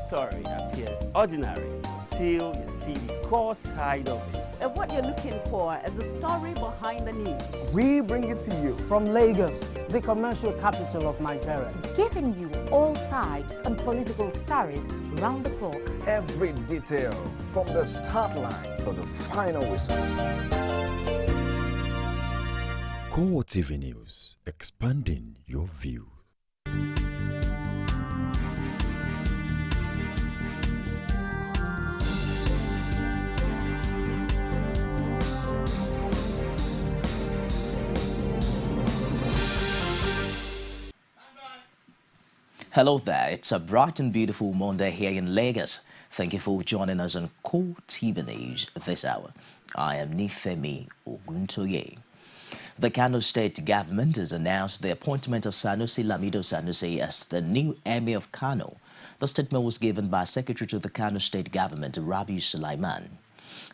Story appears ordinary till you see the core side of it. And what you're looking for is the story behind the news. We bring it to you from Lagos, the commercial capital of Nigeria. Giving you all sides and political stories round the clock. Every detail from the start line to the final whistle. CoreTV News, expanding your view. Hello there, it's a bright and beautiful Monday here in Lagos. Thank you for joining us on CoreTV News this hour. I am Nifemi Oguntoye. The Kano State government has announced the appointment of Sanusi Lamido Sanusi as the new Emir of Kano. The statement was given by Secretary to the Kano State government, Rabiu Sulaiman.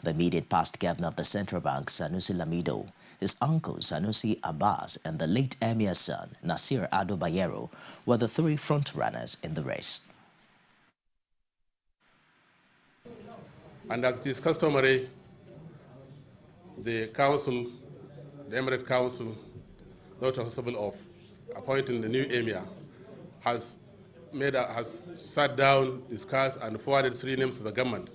The immediate past governor of the Central Bank, Sanusi Lamido, his uncle Sanusi Abbas and the late Emir's son, Nasir Ado Bayero, were the three front-runners in the race. And as it is customary, the council, the Emirate Council, not responsible of appointing the new Emir, has sat down, discussed, and forwarded three names to the government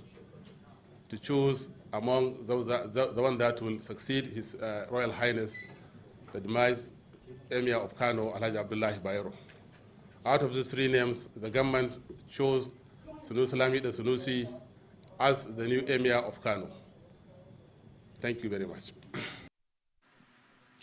to choose among those the one that will succeed His Royal Highness, the demised Emir of Kano, Alhaji Abdullahi Bayero. Out of these three names, the government chose Sanusi Lamido Sanusi as the new Emir of Kano. Thank you very much.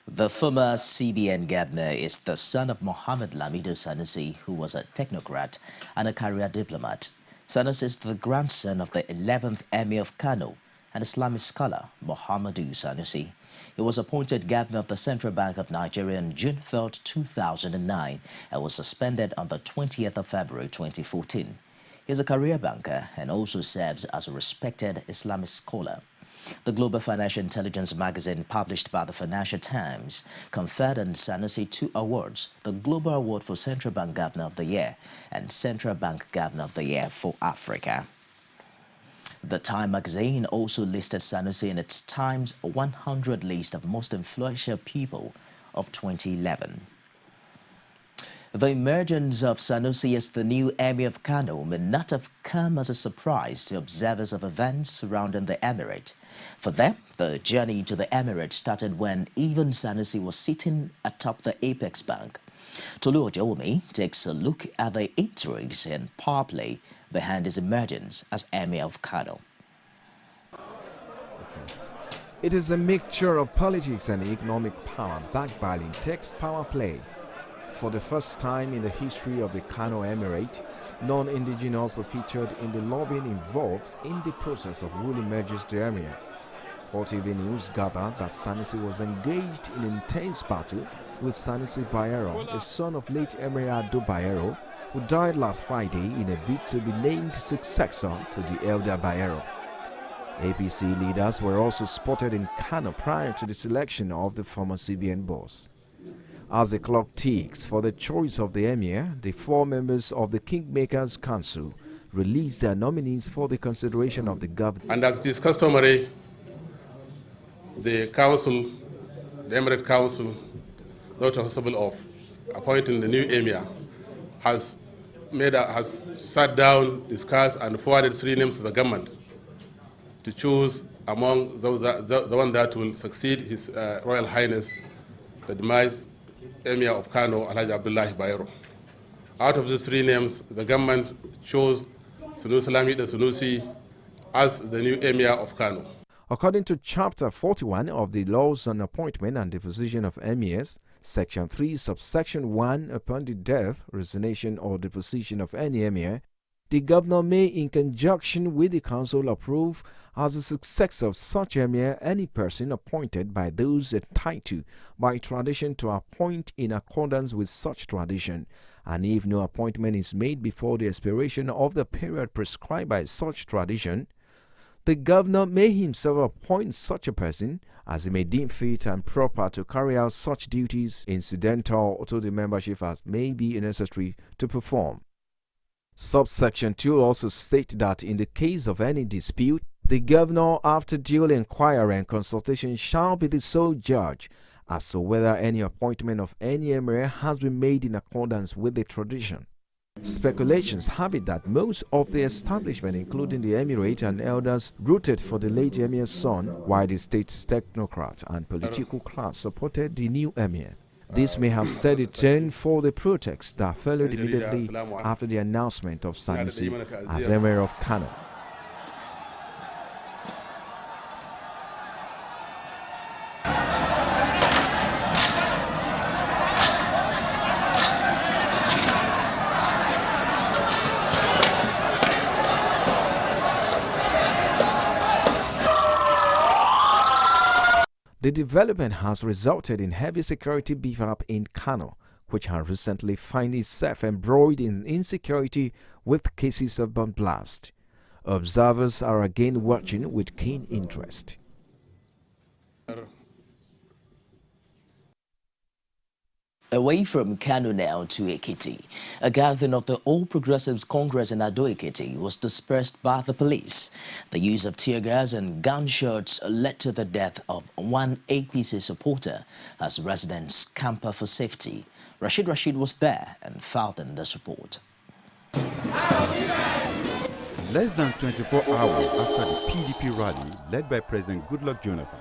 The former CBN governor is the son of Mohammed Lamido Sanusi, who was a technocrat and a career diplomat. Sanusi is the grandson of the 11th Emir of Kano, an Islamic scholar, Muhammadu Sanusi. He was appointed governor of the Central Bank of Nigeria on June 3, 2009, and was suspended on the 20th of February 2014. He is a career banker and also serves as a respected Islamic scholar. The Global Financial Intelligence magazine, published by the Financial Times, conferred on Sanusi 2 awards: the Global Award for Central Bank Governor of the Year and Central Bank Governor of the Year for Africa. The Time magazine also listed Sanusi in its Times 100 list of most influential people of 2011. The emergence of Sanusi as the new Emir of Kano may not have come as a surprise to observers of events surrounding the emirate. For them, the journey to the emirate started when even Sanusi was sitting atop the Apex Bank. Tolu Ojawumi takes a look at the intrigues and power play behind his emergence as Emir of Kano. It is a mixture of politics and economic power backed by intense power play. For the first time in the history of the Kano Emirate, non-indigenous are featured in the lobbying involved in the process of who emerges the Emir. CoreTV News gathered that Sanusi was engaged in intense battle with Sanusi Bayero, a son of late Emir Ado Bayero, who died last Friday in a bid to be named successor to the elder Bayero. APC leaders were also spotted in Kano prior to the selection of the former CBN boss. As the clock ticks for the choice of the Emir, the 4 members of the Kingmakers Council released their nominees for the consideration of the government. And as it is customary, the council, the Emirate Council, not responsible of appointing the new Emir, has sat down, discussed, and forwarded 3 names to the government to choose among those the one that will succeed His Royal Highness, the demised Emir of Kano, Alhaji Abdullahi Bayero. Out of these 3 names, the government chose Sanusi Lamido Sanusi as the new Emir of Kano. According to Chapter 41 of the Laws on Appointment and Deposition of Emirs, Section 3, Subsection 1, upon the death, resignation, or deposition of any Emir, the governor may, in conjunction with the council, approve as a successor of such Emir any person appointed by those entitled by tradition to appoint in accordance with such tradition, and if no appointment is made before the expiration of the period prescribed by such tradition, the governor may himself appoint such a person as he may deem fit and proper to carry out such duties incidental to the membership as may be necessary to perform. Subsection 2 also states that in the case of any dispute, the governor, after due inquiry and consultation, shall be the sole judge as to whether any appointment of any emir has been made in accordance with the tradition. Speculations have it that most of the establishment, including the emirate and elders, rooted for the late emir's son, while the state's technocrat and political class supported the new emir. This may have set the tone for the protests that followed immediately after the announcement of Sanusi as emir of Kano. The development has resulted in heavy security beef-up in Kano, which has recently found itself embroiled in insecurity with cases of bomb blast. Observers are again watching with keen interest. Away from Kano now to Ekiti, a gathering of the All Progressives Congress in Ado-Ekiti was dispersed by the police. The use of tear gas and gunshots led to the death of one APC supporter as residents scamper for safety. Rashid was there and filed in this report. Less than 24 hours after the PDP rally led by President Goodluck Jonathan,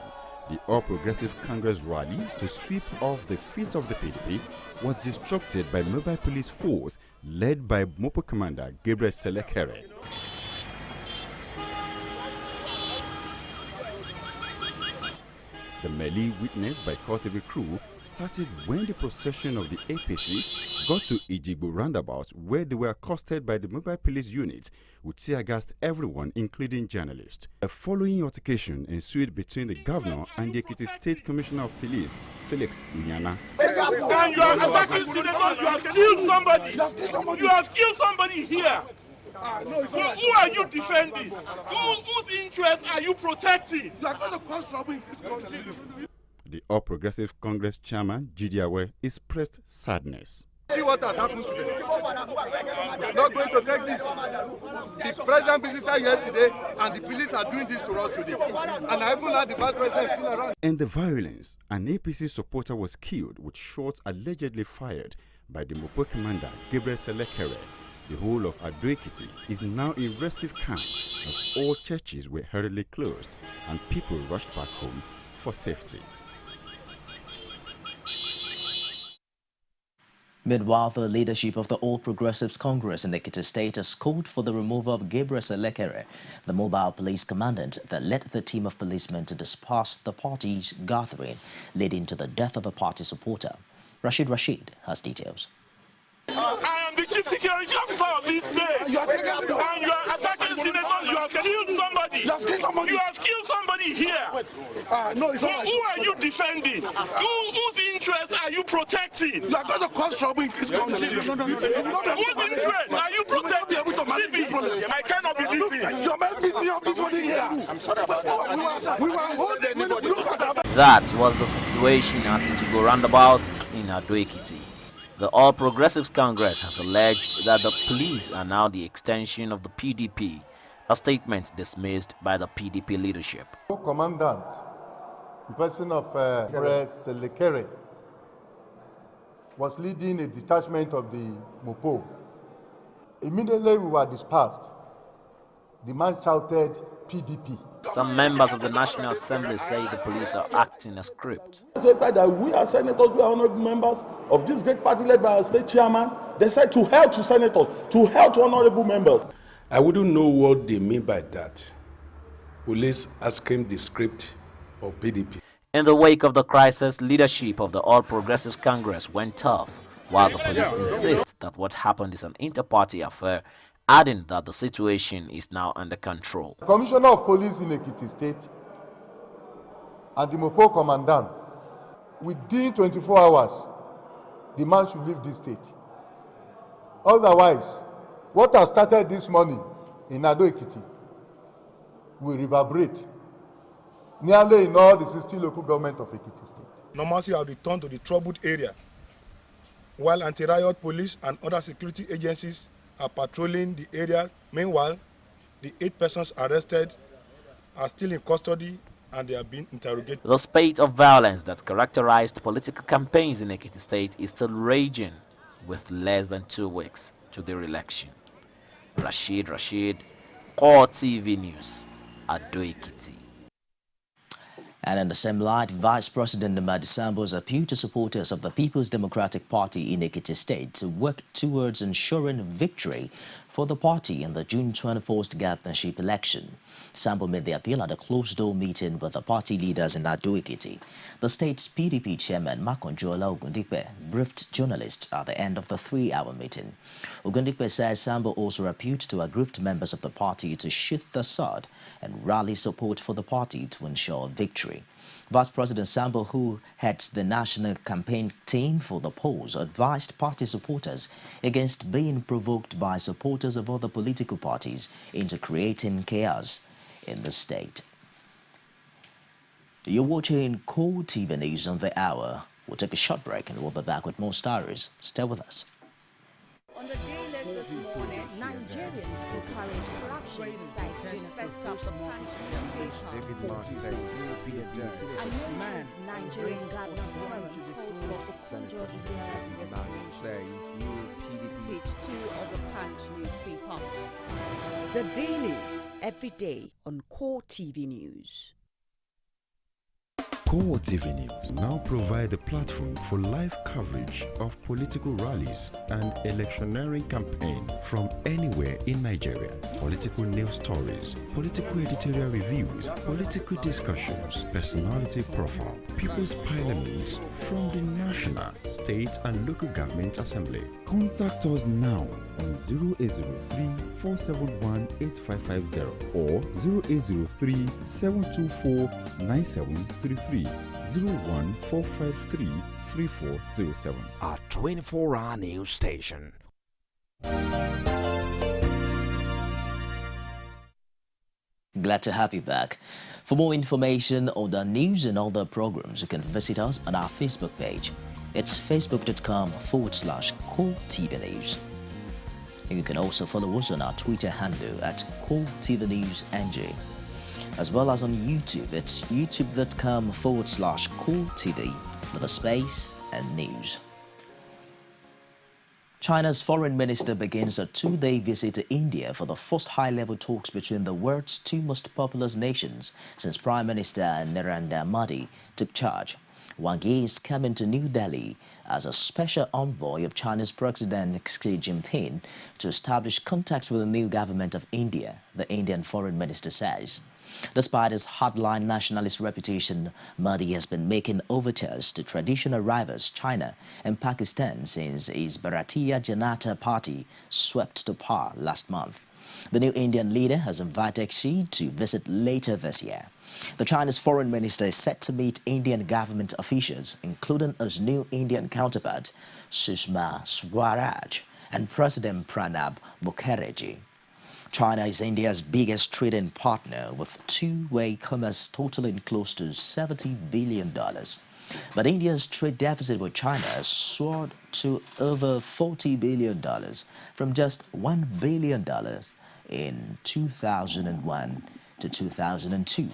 the All Progressive Congress rally to sweep off the feet of the PDP was disrupted by mobile police force led by Mopo Commander Gabriel Selekere. The melee witnessed by CoreTV crew started when the procession of the APC got to Ijigbo roundabout, where they were accosted by the mobile police unit with tear gassed everyone, including journalists. A following altercation ensued between the governor and the Ekiti State Commissioner of Police, Felix Unyana. And you are attacking senators, you have killed somebody. You have killed somebody here. Who are you defending? Whose interest are you protecting? You are going to cause trouble in this country. The All Progressive Congress chairman, Gideawe, expressed sadness. See what has happened today. We are not going to take this. The president visited yesterday and the police are doing this to us today. And I even had the vice president still around. In the violence, an APC supporter was killed with shots allegedly fired by the Mopo commander, Gabriel Selekere. The whole of Ado-Ekiti is now in restive camp as all churches were hurriedly closed and people rushed back home for safety. Meanwhile, the leadership of the All Progressives Congress in Ekiti State has called for the removal of Gabriel Selekere, the mobile police commandant that led the team of policemen to disperse the party's gathering, leading to the death of a party supporter. Rashid has details. I am the chief security officer of this state. And you are attacking senators. You have killed somebody. You have killed somebody here. Who are you defending? Whose interest are you protecting? You are going to cause trouble in this country. Whose interest are you protecting? I cannot be living. You must be everybody here. I'm sorry about that. We were holding anybody. That was the situation at Ijigbo roundabout in Ado-Ekiti. The All Progressives Congress has alleged that the police are now the extension of the PDP, a statement dismissed by the PDP leadership. Commandant, the person of Selekere, was leading a detachment of the Mopo. Immediately we were dispersed. The man shouted PDP. Some members of the National Assembly say the police are acting as script. That we are senators, we are honorable members of this great party led by our state chairman. They said to hell to senators, to hell to honorable members. I wouldn't know what they mean by that. Police asking the script of PDP. In the wake of the crisis, leadership of the All Progressives Congress went tough, while the police insist that what happened is an inter-party affair, adding that the situation is now under control. The Commissioner of Police in Ekiti State and the Mopo Commandant, within 24 hours, the man should leave this state. Otherwise, what has started this morning in Ado-Ekiti will reverberate nearly in all the 60 local government of Ekiti State. Normalcy have returned to the troubled area, while anti-riot police and other security agencies are patrolling the area. Meanwhile, the 8 persons arrested are still in custody and they are being interrogated. The spate of violence that characterized political campaigns in Ekiti State is still raging with less than 2 weeks to the election. Rashid, CoreTV News, Ado Ekiti. And in the same light, Vice President Namadi Sambo's appeal to supporters of the People's Democratic Party in Ekiti State to work towards ensuring victory for the party in the June 24th governorship election. Sambo made the appeal at a closed-door meeting with the party leaders in Ado Ekiti. The state's PDP chairman, Makonjola Ogundikpe, briefed journalists at the end of the 3-hour meeting. Ogundikpe says Sambo also appealed to aggrieved members of the party to sheath the sword and rally support for the party to ensure victory. Vice President Sambo, who heads the national campaign team for the polls, advised party supporters against being provoked by supporters of other political parties into creating chaos in the state. You're watching CoreTV News on the Hour. We'll take a short break and we'll be back with more stories. Stay with us. On the day list this morning, Nigerians encourage corruption, cites June 1st of the Punch newspaper. And Nigerian Gardener Forum calls for Okonjo Iweala's resignation. Page 2 of the Punch newspaper. The dailies every day on CoreTV News. CoreTV News now provide a platform for live coverage of political rallies and electioneering campaign from anywhere in Nigeria. Political news stories, political editorial reviews, political discussions, personality profile, People's Parliament from the National, State and Local Government Assembly. Contact us now on 0803-471-8550 or 0803-724-9733. 01453-3407. Our 24-hour news station. Glad to have you back. For more information on the news and other programs, you can visit us on our Facebook page. It's facebook.com/CoreTV News. And you can also follow us on our Twitter handle at CoreTV News NJ. As well as on YouTube, it's youtube.com/CoreTV with a space and news. China's foreign minister begins a 2-day visit to India for the first high-level talks between the world's 2 most populous nations since Prime Minister Narendra Modi took charge. Wang Yi is coming to New Delhi as a special envoy of China's President Xi Jinping to establish contact with the new government of India, the Indian foreign minister says. Despite his hardline nationalist reputation, Modi has been making overtures to traditional rivals China and Pakistan since his Bharatiya Janata Party swept to power last month. The new Indian leader has invited Xi to visit later this year. The Chinese foreign minister is set to meet Indian government officials, including his new Indian counterpart, Sushma Swaraj, and President Pranab Mukherjee. China is India's biggest trading partner, with two-way commerce totaling close to $70 billion. But India's trade deficit with China has soared to over $40 billion from just $1 billion in 2001 to 2002.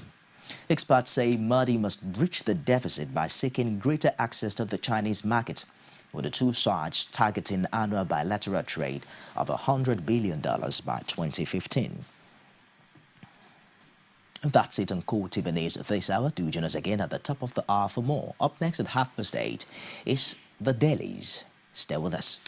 Experts say Modi must bridge the deficit by seeking greater access to the Chinese market, with the two sides targeting annual bilateral trade of $100 billion by 2015. That's it on CoreTV News this hour. Do join us again at the top of the hour for more. Up next at 8:30 is The Dailies. Stay with us.